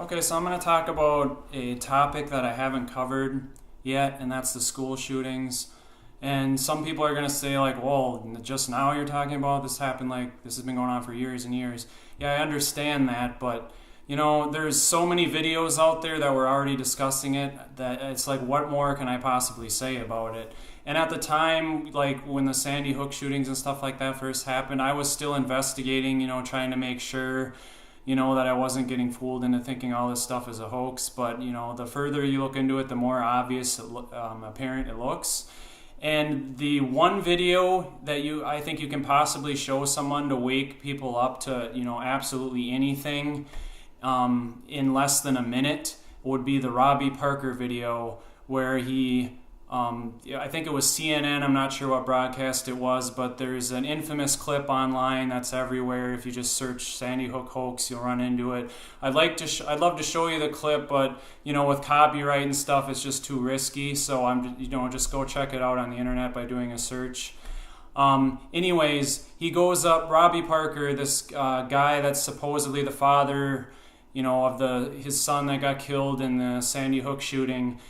Okay, so I'm going to talk about a topic that I haven't covered yet, and that's the school shootings. And some people are going to say, like, well, just now you're talking about this happened, like, this has been going on for years and years. Yeah, I understand that, but, there's so many videos out there that were already discussing it that it's like, what more can I possibly say about it? And at the time, like, when the Sandy Hook shootings and stuff like that first happened, I was still investigating, trying to make sure that I wasn't getting fooled into thinking all this stuff is a hoax. But, the further you look into it, the more obvious, apparent it looks. And the one video that I think you can possibly show someone to wake people up to, absolutely anything in less than a minute would be the Robbie Parker video where he, I think it was CNN, I'm not sure what broadcast it was, but there's an infamous clip online that's everywhere. If you just search Sandy Hook hoax, you'll run into it. I'd love to show you the clip, but with copyright and stuff, it's just too risky. So just go check it out on the internet by doing a search. Anyways, he goes up, Robbie Parker, this guy that's supposedly the father, of his son that got killed in the Sandy Hook shooting.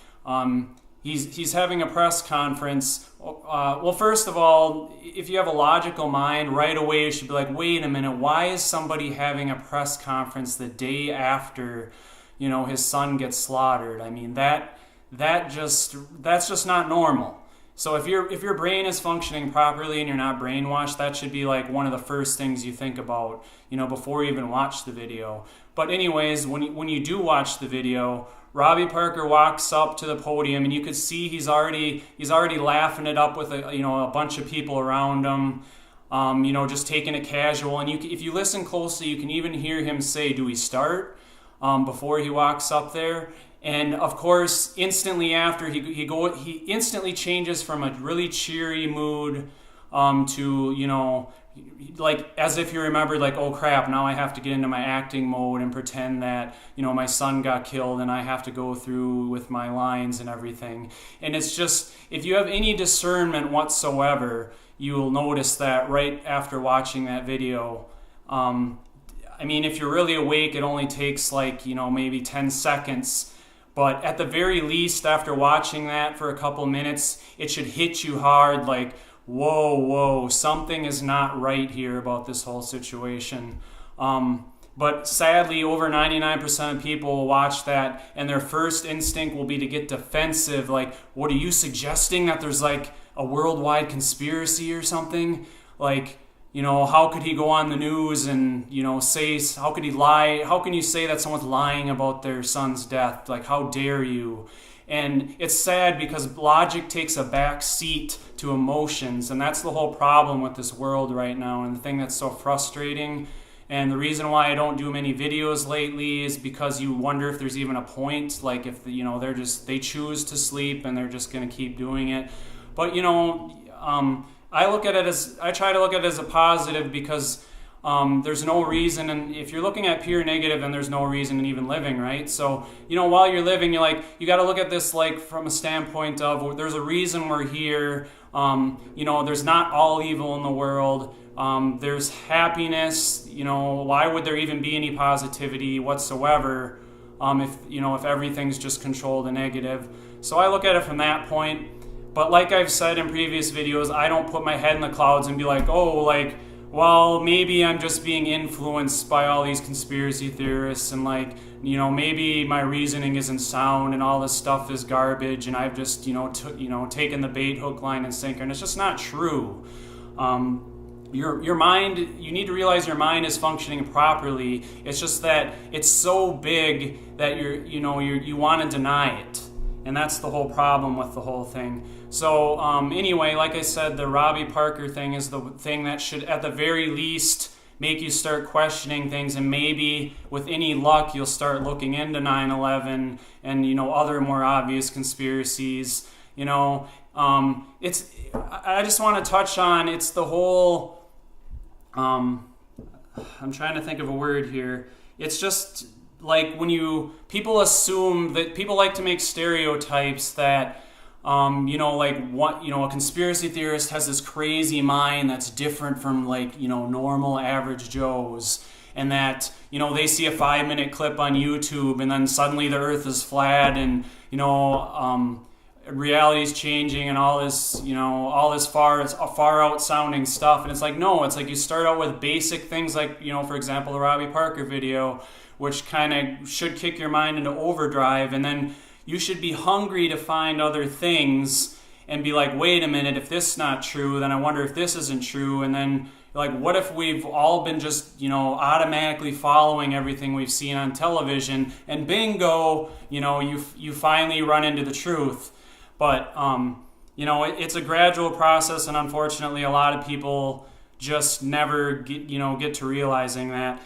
He's having a press conference. Well, first of all, if you have a logical mind, right away you should be like, wait a minute, why is somebody having a press conference the day after, his son gets slaughtered? I mean, that's just not normal. So if your brain is functioning properly and you're not brainwashed, that should be like one of the first things you think about, before you even watch the video. But anyways, when you do watch the video, Robbie Parker walks up to the podium, and you could see he's already laughing it up with a bunch of people around him, just taking it casual. And if you listen closely, you can even hear him say, "Do we start?" Before he walks up there. And of course, instantly after he instantly changes from a really cheery mood to like as if you remembered, like, oh crap, now I have to get into my acting mode and pretend that my son got killed and I have to go through with my lines and everything. And it's just, if you have any discernment whatsoever, you'll notice that right after watching that video. If you're really awake, it only takes like maybe 10 seconds. But at the very least, after watching that for a couple minutes, it should hit you hard, like, whoa, something is not right here about this whole situation. But sadly, over 99% of people will watch that, and their first instinct will be to get defensive, like, what are you suggesting, that there's like a worldwide conspiracy or something? Like, how could he go on the news and, say, how could he lie? How can you say that someone's lying about their son's death? Like, how dare you? And it's sad because logic takes a back seat to emotions, and that's the whole problem with this world right now, and the thing that's so frustrating. And the reason why I don't do many videos lately is because you wonder if there's even a point, like if they choose to sleep and they're just going to keep doing it. But I try to look at it as a positive because there's no reason, and if you're looking at pure negative, then there's no reason in even living, right? So, while you're living, you got to look at this like from a standpoint of there's a reason we're here. There's not all evil in the world. There's happiness. Why would there even be any positivity whatsoever if everything's just controlled and negative? So I look at it from that point. But like I've said in previous videos, I don't put my head in the clouds and be like, well, maybe I'm just being influenced by all these conspiracy theorists, and maybe my reasoning isn't sound and all this stuff is garbage, and I've just taken the bait, hook, line, and sinker, and it's just not true. Your mind, you need to realize your mind is functioning properly. It's just that it's so big that you want to deny it. And that's the whole problem with the whole thing. So anyway, like I said, the Robbie Parker thing is the thing that should, at the very least, make you start questioning things. And maybe, with any luck, you'll start looking into 9/11 and other more obvious conspiracies. I just want to touch on, it's the whole. I'm trying to think of a word here. It's just like people assume that people like to make stereotypes that a conspiracy theorist has this crazy mind that's different from normal average Joes, and that, they see a 5-minute clip on YouTube and then suddenly the earth is flat and, reality is changing and all this far out sounding stuff. And it's like, no, it's like you start out with basic things like, for example, the Robbie Parker video, which kind of should kick your mind into overdrive. And then you should be hungry to find other things and be like, wait a minute, if this is not true, then I wonder if this isn't true. And then like, what if we've all been just, automatically following everything we've seen on television, and bingo, you finally run into the truth. But, it's a gradual process, and unfortunately a lot of people just never get to realizing that.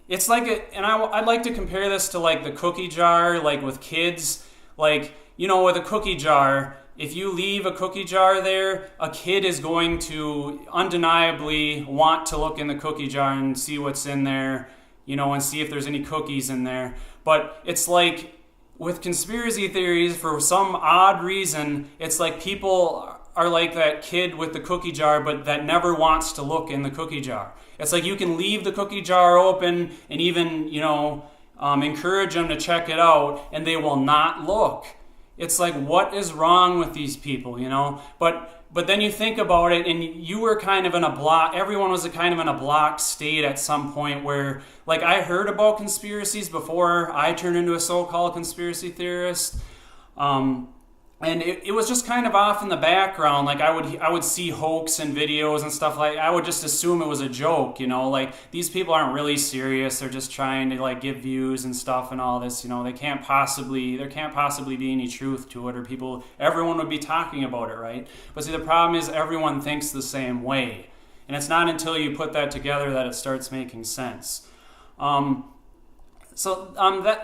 It's like, I'd like to compare this to like the cookie jar, like with kids, like, with a cookie jar, if you leave a cookie jar there, a kid is going to undeniably want to look in the cookie jar and see what's in there, and see if there's any cookies in there. But it's like with conspiracy theories, for some odd reason, it's like people are like that kid with the cookie jar, but that never wants to look in the cookie jar. It's like you can leave the cookie jar open and even, encourage them to check it out, and they will not look. It's like, what is wrong with these people, But then you think about it, and you were kind of in a block. Everyone was kind of in a blocked state at some point where, like, I heard about conspiracies before I turned into a so-called conspiracy theorist. And it was just kind of off in the background. Like I would see hoax and videos and stuff like. I would just assume it was a joke, Like these people aren't really serious. They're just trying to like give views and stuff and all this. There can't possibly be any truth to it, or everyone would be talking about it, right? But see, the problem is everyone thinks the same way, and it's not until you put that together that it starts making sense. So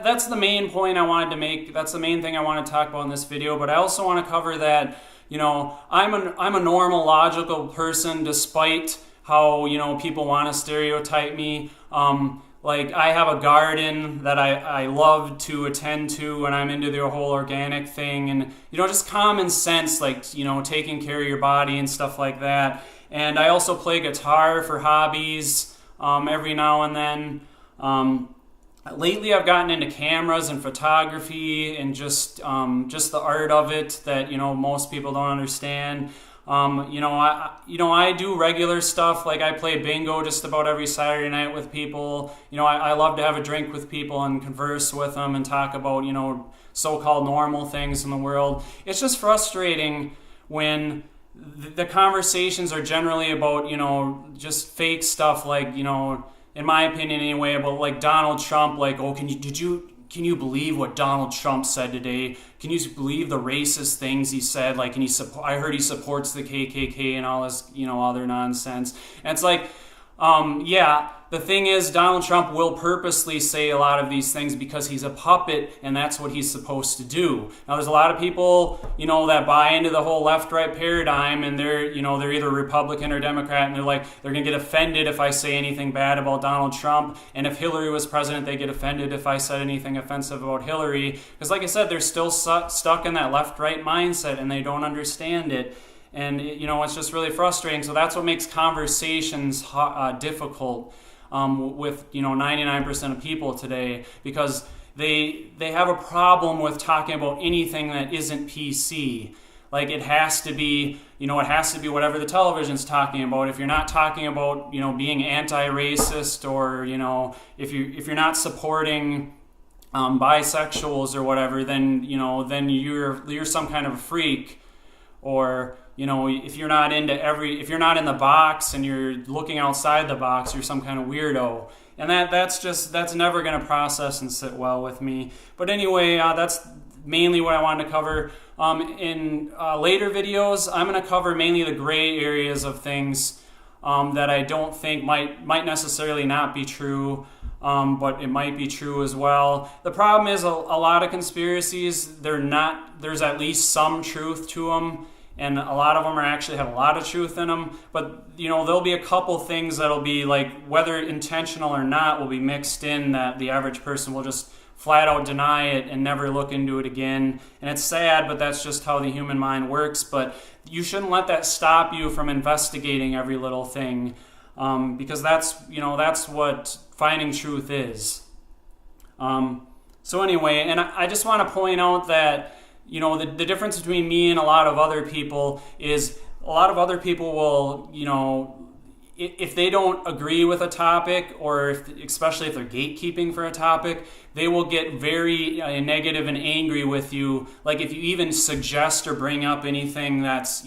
that's the main point I wanted to make. That's the main thing I want to talk about in this video. But I also want to cover that, I'm a normal, logical person, despite how, people want to stereotype me. Like I have a garden that I love to attend to, and I'm into the whole organic thing, and just common sense, like taking care of your body and stuff like that. And I also play guitar for hobbies every now and then. Lately, I've gotten into cameras and photography and just the art of it that most people don't understand. I do regular stuff, like I play bingo just about every Saturday night with people. I love to have a drink with people and converse with them and talk about so-called normal things in the world. It's just frustrating when the conversations are generally about just fake stuff, like in my opinion anyway, about like Donald Trump, like, oh, can you believe what Donald Trump said today? Can you believe the racist things he said? Like, I heard he supports the KKK and all this, other nonsense. And it's like, yeah, the thing is, Donald Trump will purposely say a lot of these things because he's a puppet, and that's what he's supposed to do. Now, there's a lot of people, that buy into the whole left-right paradigm, and they're either Republican or Democrat, and they're going to get offended if I say anything bad about Donald Trump, and if Hillary was president, they get offended if I said anything offensive about Hillary, because like I said, they're still stuck in that left-right mindset, and they don't understand it. And, it's just really frustrating. So that's what makes conversations difficult with, 99% of people today, because they have a problem with talking about anything that isn't PC. Like it has to be whatever the television's talking about. If you're not talking about, being anti-racist, or, if you're not supporting bisexuals or whatever, then you're some kind of a freak. Or if you're not in the box and you're looking outside the box, you're some kind of weirdo. And that's never going to process and sit well with me. But anyway, that's mainly what I wanted to cover. In later videos, I'm going to cover mainly the gray areas of things that I don't think might necessarily not be true, but it might be true as well. The problem is a lot of conspiracies, there's at least some truth to them. And a lot of them actually have a lot of truth in them. But, there'll be a couple things that'll be like, whether intentional or not, will be mixed in that the average person will just flat out deny it and never look into it again. And it's sad, but that's just how the human mind works. But you shouldn't let that stop you from investigating every little thing. because that's what finding truth is. So anyway, and I just want to point out that, the difference between me and a lot of other people is a lot of other people will, if they don't agree with a topic, or especially if they're gatekeeping for a topic, they will get very negative and angry with you. Like if you even suggest or bring up anything that's,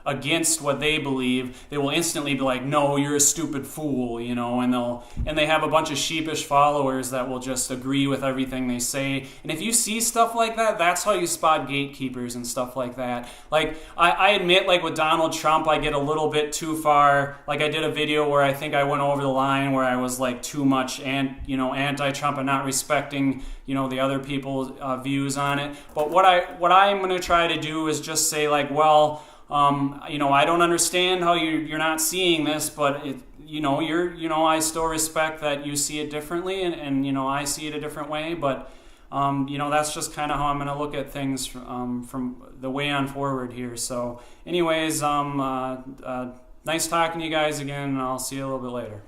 against what they believe, they will instantly be like, no, you're a stupid fool, and they have a bunch of sheepish followers that will just agree with everything they say. And if you see stuff like that, that's how you spot gatekeepers and stuff like that. Like I admit, like with Donald Trump, I get a little bit too far. Like I did a video where I think I went over the line where I was like too much anti-Trump and not respecting the other people's views on it. But what I'm going to try to do is just say like, well, I don't understand how you're not seeing this, but I still respect that you see it differently, and I see it a different way. But that's just kind of how I'm going to look at things from the way on forward here. So, anyways, nice talking to you guys again, and I'll see you a little bit later.